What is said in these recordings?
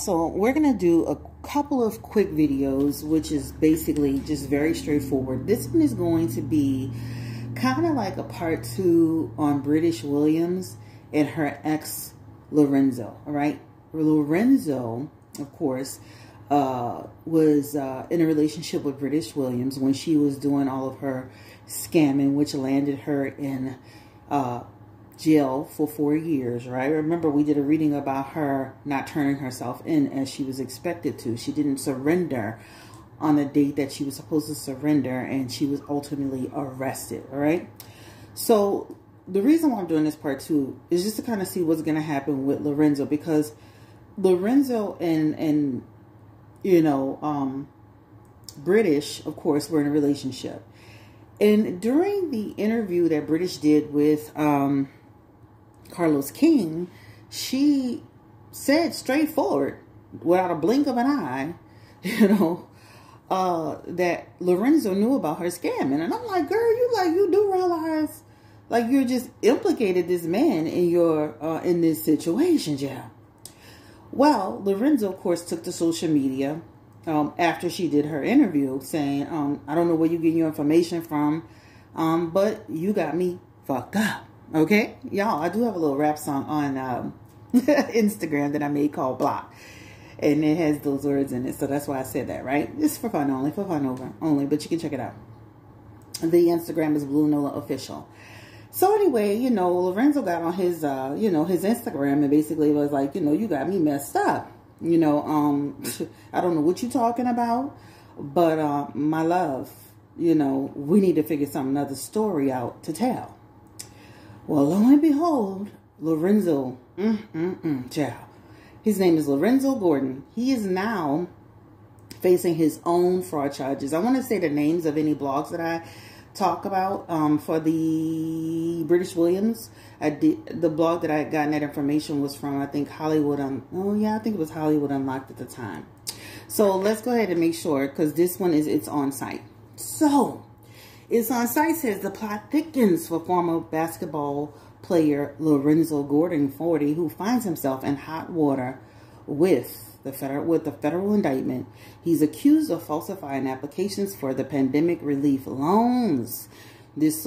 So we're going to do a couple of quick videos, which is basically just very straightforward. This one is going to be kind of like a part 2 on British Williams and her ex Lorenzo. All right. Lorenzo, of course, was in a relationship with British Williams when she was doing all of her scamming, which landed her in jail for 4 years, right? Remember, we did a reading about her not turning herself in as she was expected to. She didn't surrender on the date that she was supposed to surrender, and she was ultimately arrested, all right? So the reason why I'm doing this part 2 is just to kind of see what's going to happen with Lorenzo, because Lorenzo and you know, British, of course, were in a relationship. And during the interview that British did with Carlos King, she said straightforward, without a blink of an eye, you know, that Lorenzo knew about her scamming. And I'm like, girl, you do realize, like, you just implicated this man in your in this situation, yeah. Well, Lorenzo, of course, took to social media after she did her interview, saying, I don't know where you get your information from, but you got me fucked up. Okay, y'all, I do have a little rap song on Instagram that I made called Block, and it has those words in it, so that's why I said that, right? It's for fun only, but you can check it out. The Instagram is BlueNolaOfficial. So anyway, you know, Lorenzo got on his, you know, his Instagram and basically was like, you know, you got me messed up. You know, I don't know what you're talking about, but my love, you know, we need to figure another story out to tell. Well, lo and behold, Lorenzo, child. His name is Lorenzo Gordon. He is now facing his own fraud charges. I want to say the names of any blogs that I talk about for the British Williams. The blog that I had gotten that information was from, I think, Hollywood. I think it was Hollywood Unlocked at the time. So let's go ahead and make sure, because this one it's on site. So it's on site. Says the plot thickens for former basketball player Lorenzo Gordon, 40, who finds himself in hot water with the federal indictment. He's accused of falsifying applications for the pandemic relief loans. This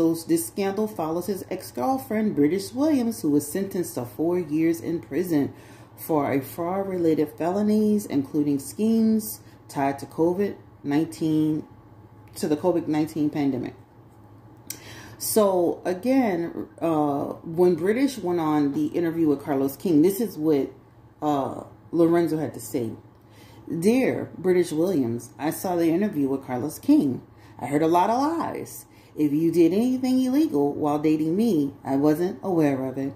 scandal follows his ex-girlfriend, British Williams, who was sentenced to 4 years in prison for a fraud-related felonies, including schemes tied to the COVID-19 pandemic. So again, when British went on the interview with Carlos King, this is what Lorenzo had to say. Dear British Williams, I saw the interview with Carlos King. I heard a lot of lies. If you did anything illegal while dating me, I wasn't aware of it.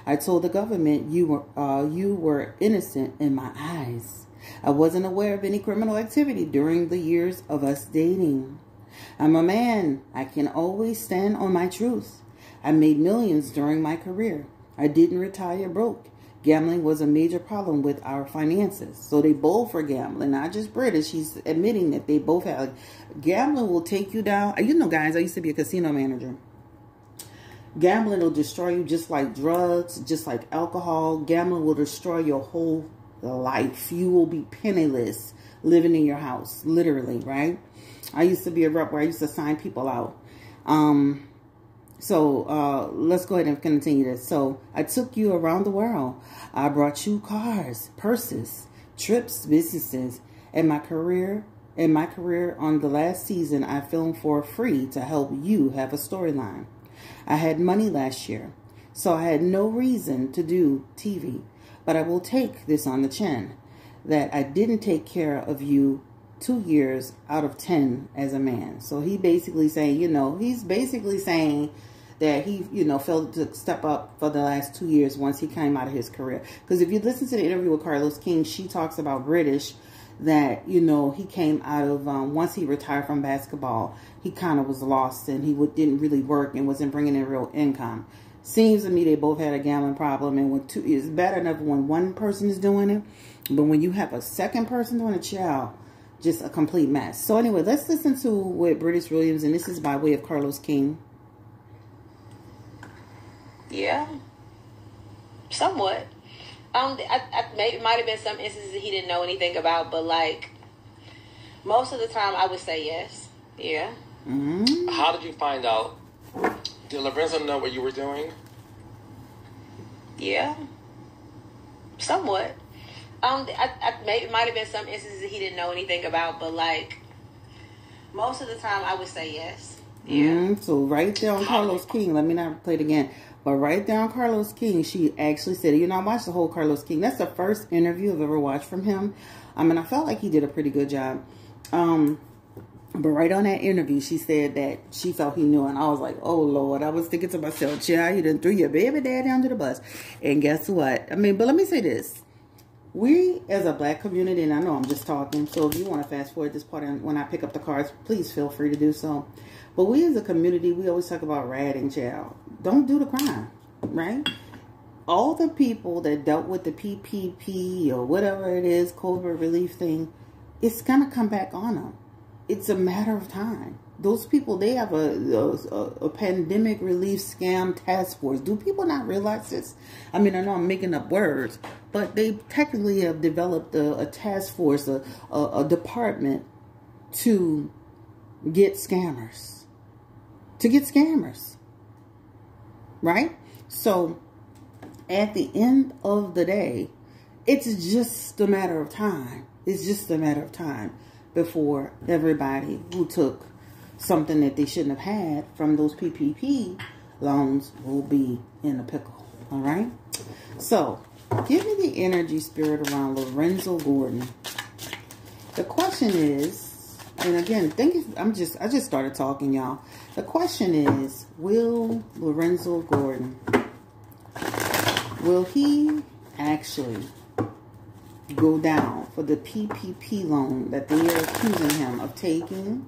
I told the government you were innocent in my eyes. I wasn't aware of any criminal activity during the years of us dating. I'm a man. I can always stand on my truth. I made millions during my career. I didn't retire broke. Gambling was a major problem with our finances. So they both were gambling, not just British. He's admitting that they both had. Gambling will take you down. You know, guys, I used to be a casino manager. Gambling will destroy you just like drugs, just like alcohol. Gambling will destroy your whole life. You will be penniless living in your house, literally, right? I used to be a rep where I used to sign people out. So let's go ahead and continue this. So I took you around the world. I brought you cars, purses, trips, businesses. In my career on the last season, I filmed for free to help you have a storyline. I had money last year, so I had no reason to do TV. But I will take this on the chin, that I didn't take care of you 2 years out of 10 as a man. So he basically saying, you know, he's basically saying that he, you know, failed to step up for the last 2 years once he came out of his career. Because if you listen to the interview with Carlos King, she talks about British, that, you know, he came out of, once he retired from basketball, he kind of was lost and he didn't really work and wasn't bringing in real income. Seems to me they both had a gambling problem, and when it's bad enough when one person is doing it, but when you have a second person doing it, child, just a complete mess. So anyway, let's listen to what British Williams, and this is by way of Carlos King. Yeah, somewhat. Maybe it might have been some instances he didn't know anything about, but like most of the time, I would say yes. Yeah. Mm-hmm. How did you find out? Did Lorenzo know what you were doing? Yeah. Somewhat. Maybe it might have been some instances he didn't know anything about, but like most of the time, I would say yes. Yeah. So right there on Carlos King, let me not play it again, but right there on Carlos King, she actually said, I watched the whole Carlos King. That's the first interview I've ever watched from him. I felt like he did a pretty good job. But right on that interview, she said that she felt he knew, and I was like, oh Lord, I was thinking to myself, child, you done threw your baby daddy under the bus. And guess what? But let me say this. We, as a black community, and I know I'm just talking, so if you want to fast forward this part and when I pick up the cards, please feel free to do so. But we as a community, we always talk about ratting, child. Don't do the crime, right? All the people that dealt with the PPP or whatever it is, COVID relief thing, it's going to come back on them. It's a matter of time. Those people, they have a pandemic relief scam task force. Do people not realize this? I know I'm making up words, but they technically have developed a task force, a department to get scammers. Right? So, at the end of the day, it's just a matter of time. It's just a matter of time before everybody who took something that they shouldn't have had from those PPP loans will be in a pickle. All right? So, give me the energy spirit around Lorenzo Gordon. The question is, and again, I just started talking, y'all. The question is, will Lorenzo Gordon, will he actually go down for the PPP loan that they are accusing him of taking?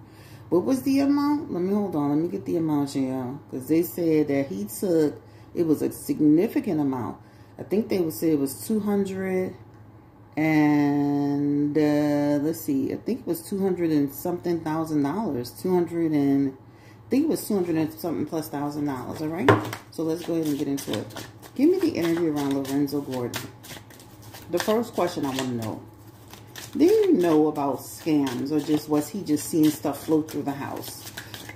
What was the amount? Let me get the amount here, because they said that he took, it was a significant amount. I think they would say it was 200 and let's see, I think it was 200 and something $1,000. I think it was 200 and something plus $1,000. All right, so let's go ahead and get into it. Give me the energy around Lorenzo Gordon. The first question I want to know, do you know about scams, or was he just seeing stuff float through the house?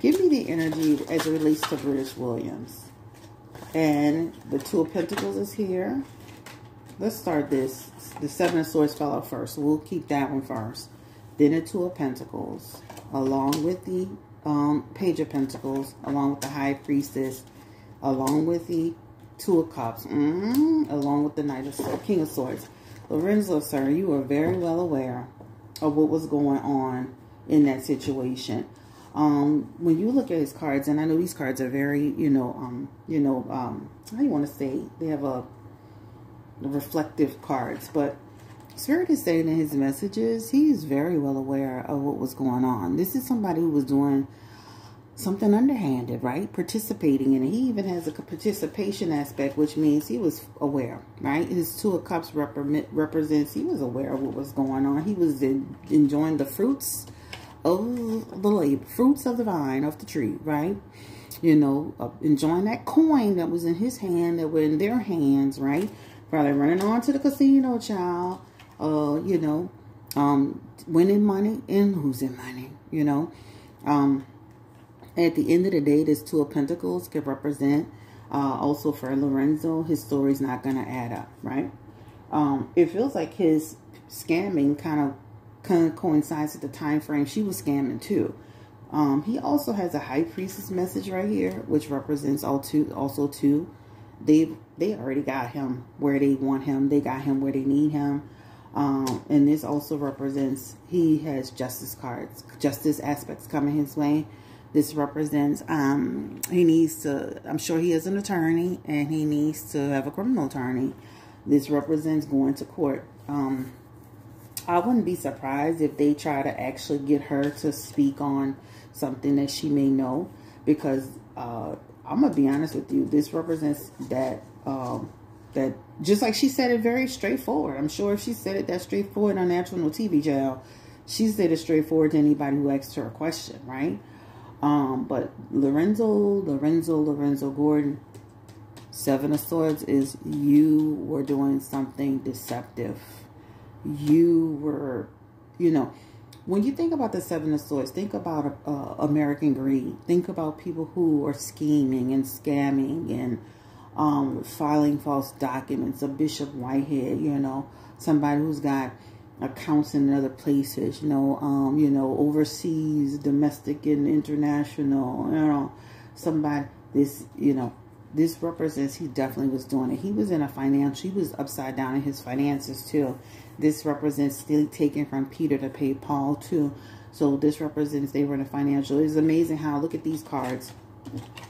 Give me the energy as it relates to Brittish Williams. And the Two of Pentacles is here. Let's start this. The Seven of Swords fell out first, so we'll keep that one first. Then the Two of Pentacles, along with the Page of Pentacles, along with the High Priestess, along with the Two of Cups, along with the Knight of Swords, King of Swords. Lorenzo, sir, you are very well aware of what was going on in that situation. When you look at his cards, and I know these cards are very, how do you want to say? They have a reflective cards, but Spirit is saying in his messages, he's very well aware of what was going on. This is somebody who was doing something underhanded, right? Participating in it. He even has a participation aspect, which means he was aware, right? His Two of Cups represents he was aware of what was going on. He was enjoying the fruits of the labor, fruits of the vine, of the tree, right? Enjoying that coin that was in his hand, that were in their hands, right? Probably running on to the casino, child. Winning money and losing money, At the end of the day, this Two of Pentacles could represent, also for Lorenzo, his story's not going to add up, right? It feels like his scamming kind of coincides with the time frame she was scamming too. He also has a High Priestess message right here, which represents also two. They already got him where they want him. They got him where they need him. And this also represents he has justice cards, justice aspects coming his way. This represents he needs to, I'm sure he is an attorney, and he needs to have a criminal attorney. This represents going to court. I wouldn't be surprised if they try to actually get her to speak on something that she may know, because I'm gonna be honest with you, this represents that that just like she said it very straightforward. I'm sure if she said it that straightforward on National TV Jail, she said it straightforward to anybody who asked her a question, right? But Lorenzo Gordon, Seven of Swords is you were doing something deceptive. You were, you know, when you think about the Seven of Swords, think about American greed. Think about people who are scheming and scamming and filing false documents. A Bishop Whitehead, you know, somebody who's got accounts in other places, you know, overseas, domestic and international, you know, somebody, this, you know, this represents he definitely was doing it. He was in a financial, he was upside down in his finances too. This represents still taking from Peter to pay Paul too. So this represents they were in a financial. It's amazing how, look at these cards,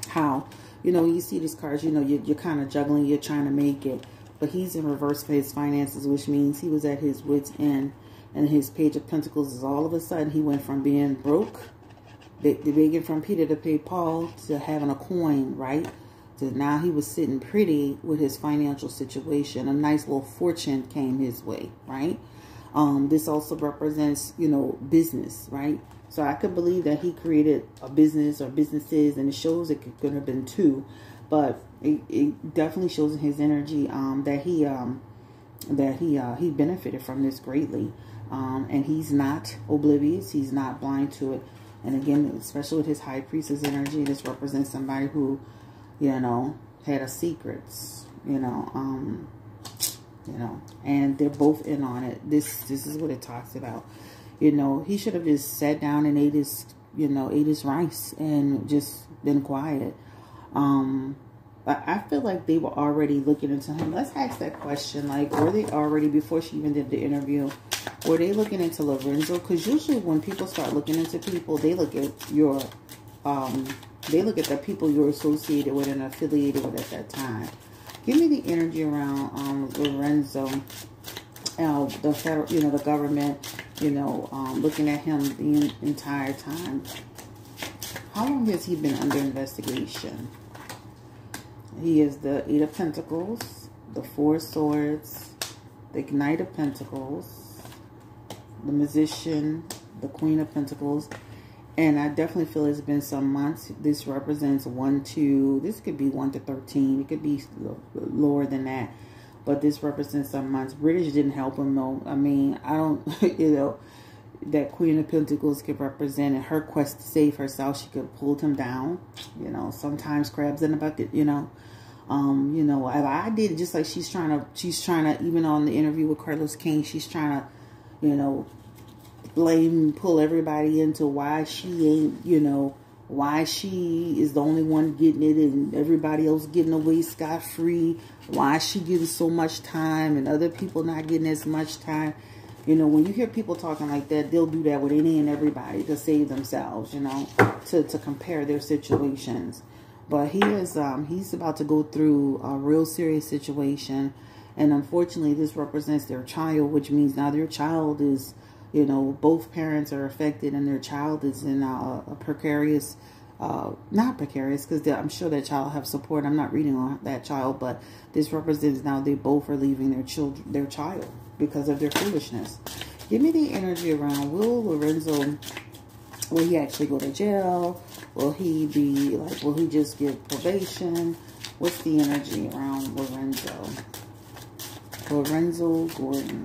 how, you know, you see these cards, you know, you're kind of juggling, you're trying to make it. But he's in reverse for his finances, which means he was at his wit's end. And his Page of Pentacles is all of a sudden he went from being broke, begging from Peter to pay Paul, to having a coin, right? So now he was sitting pretty with his financial situation. A nice little fortune came his way, right? This also represents, you know, business, right? So I could believe that he created a business or businesses, and it shows it could have been two, but it definitely shows in his energy that he benefited from this greatly, and he's not oblivious. He's not blind to it. And again, especially with his High Priestess energy, this represents somebody who, you know, had a secrets, you know, and they're both in on it. This is what it talks about. You know, he should have just sat down and ate his, you know, ate his rice and just been quiet. I feel like they were already looking into him. Let's ask that question. Like, were they already, before she even did the interview, were they looking into Lorenzo? Because usually when people start looking into people, they look at your, they look at the people you're associated with and affiliated with at that time. Give me the energy around Lorenzo, the federal, you know, the government, you know, looking at him the entire time. How long has he been under investigation? He is the Eight of Pentacles, the Four of Swords, the Knight of Pentacles, the Magician, the Queen of Pentacles. And I definitely feel it's been some months. This represents 1 to, this could be 1 to 13. It could be lower than that. But this represents some months. British didn't help him though. I mean, I don't, you know, that Queen of Pentacles could represent in her quest to save herself. She could have pulled him down. You know, sometimes crabs in a bucket, you know. You know, I did, just like she's trying to, even on the interview with Carlos King, she's trying to, you know, blame, pull everybody into why she ain't, you know, why she is the only one getting it and everybody else getting away scot-free, why she getting so much time and other people not getting as much time. You know, when you hear people talking like that, they'll do that with any and everybody to save themselves, you know, to compare their situations. But he is, he's about to go through a real serious situation. And unfortunately, this represents their child, which means now their child is, you know, both parents are affected and their child is in a precarious, not precarious, because I'm sure that child have support. I'm not reading on that child, but this represents now they both are leaving their child because of their foolishness. Give me the energy around, will Lorenzo, will he actually go to jail? Will he be, like, will he just get probation? What's the energy around Lorenzo? Lorenzo Gordon.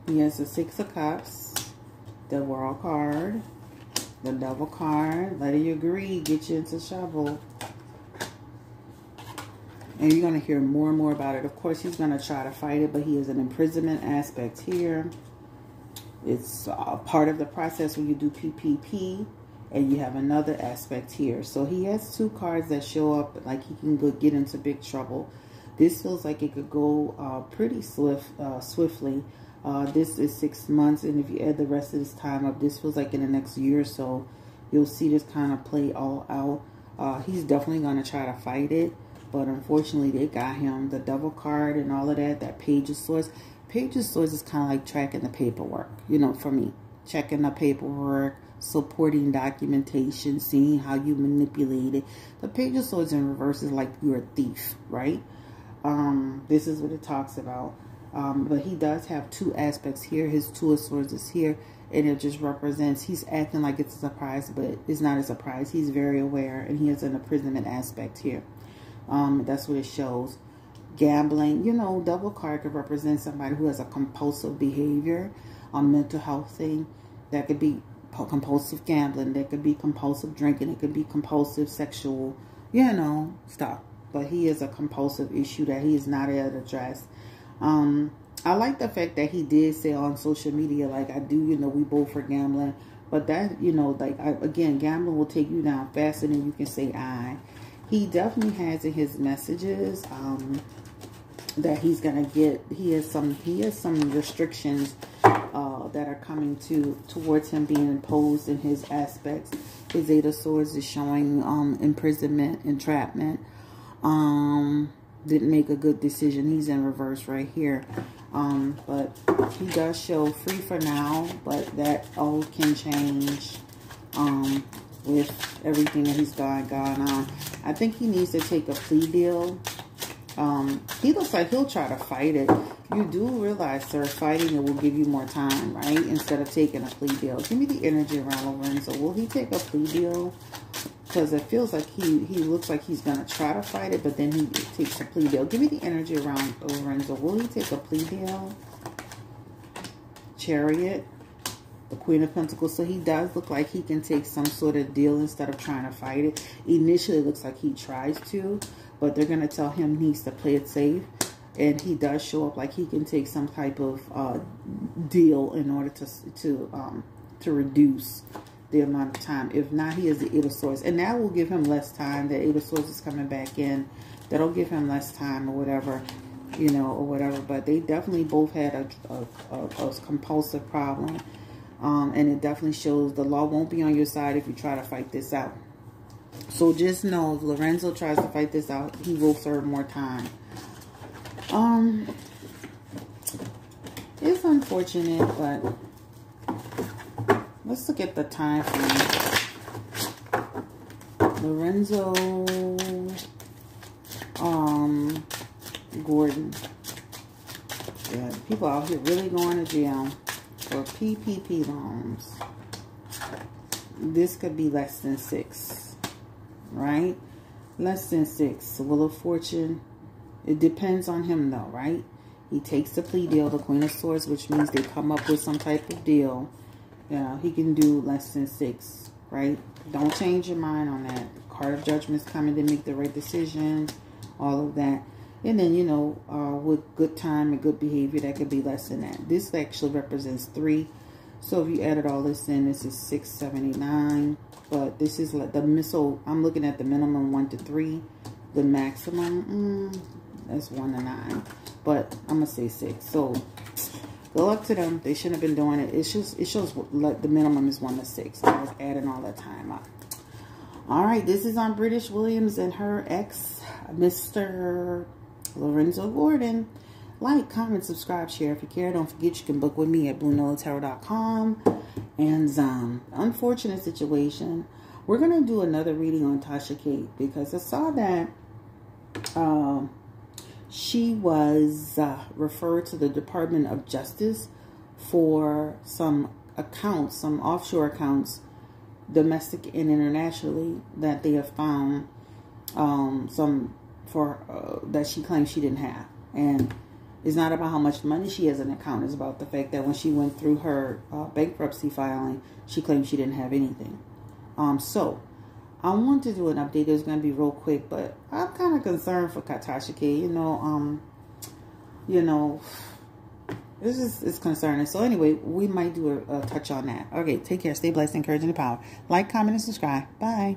He has the Six of Cups, the World card, the Devil card. Let you agree, get you into trouble. And you're going to hear more and more about it. Of course, he's going to try to fight it, but he has an imprisonment aspect here. It's part of the process when you do PPP, and you have another aspect here. So he has two cards that show up like he can get into big trouble. This feels like it could go pretty swiftly. This is 6 months, and if you add the rest of this time up, this feels like in the next year or so, you'll see this kind of play all out. He's definitely going to try to fight it, but unfortunately, they got him. The Devil card and all of that, that Page of Swords. Page of Swords is kind of like tracking the paperwork, you know, for me. Checking the paperwork, supporting documentation, seeing how you manipulate it. The Page of Swords in reverse is like you're a thief, right? This is what it talks about. But he does have two aspects here. His Two of Swords is here, and it just represents he's acting like it's a surprise, but it's not a surprise. He's very aware, and he has an imprisonment aspect here. That's what it shows. Gambling, you know, double card could represent somebody who has a compulsive behavior, a mental health thing. That could be compulsive gambling. That could be compulsive drinking. It could be compulsive sexual, you know, stuff. But he is a compulsive issue that he is not able to address. I like the fact that he did say on social media, like, I do, you know, we both are gambling. But that, you know, like, again, gambling will take you down faster than you can say I. He definitely has in his messages that he's going to get, he has some restrictions that are coming towards him being imposed in his aspects. His Eight of Swords is showing imprisonment, entrapment. Didn't make a good decision. He's in reverse right here. But he does show free for now, but that all can change with everything that he's got going on. I think he needs to take a plea deal. He looks like he'll try to fight it. You do realize, sir, fighting it will give you more time, right? Instead of taking a plea deal. Give me the energy around Lorenzo. Will he take a plea deal? Because it feels like he looks like he's going to try to fight it, but then he takes a plea deal. Give me the energy around Lorenzo. Will he take a plea deal? Chariot. The Queen of Pentacles. So he does look like he can take some sort of deal instead of trying to fight it. Initially, it looks like he tries to, but they're going to tell him he needs to play it safe. And he does show up like he can take some type of deal in order to reduce the amount of time. If not, he has the Eight of Swords. And that will give him less time. The Eight of Swords is coming back in. That'll give him less time or whatever, you know, or whatever. But they definitely both had a compulsive problem. And it definitely shows the law won't be on your side if you try to fight this out. So just know if Lorenzo tries to fight this out, he will serve more time. It's unfortunate, but let's look at the time frame. Lorenzo, Gordon. Yeah, people out here really going to jail for PPP loans. This could be less than 6, right? Less than 6. Wheel of Fortune. It depends on him, though, right? He takes the plea deal, the Queen of Swords, which means they come up with some type of deal. Yeah, he can do less than 6, right? Don't change your mind on that. Card of Judgment is coming to make the right decision, all of that. And then, you know, with good time and good behavior, that could be less than that. This actually represents 3. So if you added all this in, this is 6, 7, 8, 9. But this is like the missile. I'm looking at the minimum 1 to 3. The maximum, that's 1 to 9. But I'm going to say 6. So good luck to them. They shouldn't have been doing it. It shows like the minimum is 1 to 6. I was adding all that time up. All right, this is on British Williams and her ex, Mr. Lorenzo Gordon. Like, comment, subscribe, share if you care. Don't forget you can book with me at BlueNolaTarot.com. And unfortunate situation. We're going to do another reading on Tasha Kate because I saw that she was referred to the Department of Justice for some accounts, some offshore accounts, domestic and internationally, that they have found that she claims she didn't have. And it's not about how much money she has in an account. It's about the fact that when she went through her bankruptcy filing, she claimed she didn't have anything. So I want to do an update. It's going to be real quick, but I'm kind of concerned for Tasha K. You know, this is concerning. So anyway, we might do a touch on that. Okay, take care. Stay blessed, encouraging the power. Like, comment, and subscribe. Bye.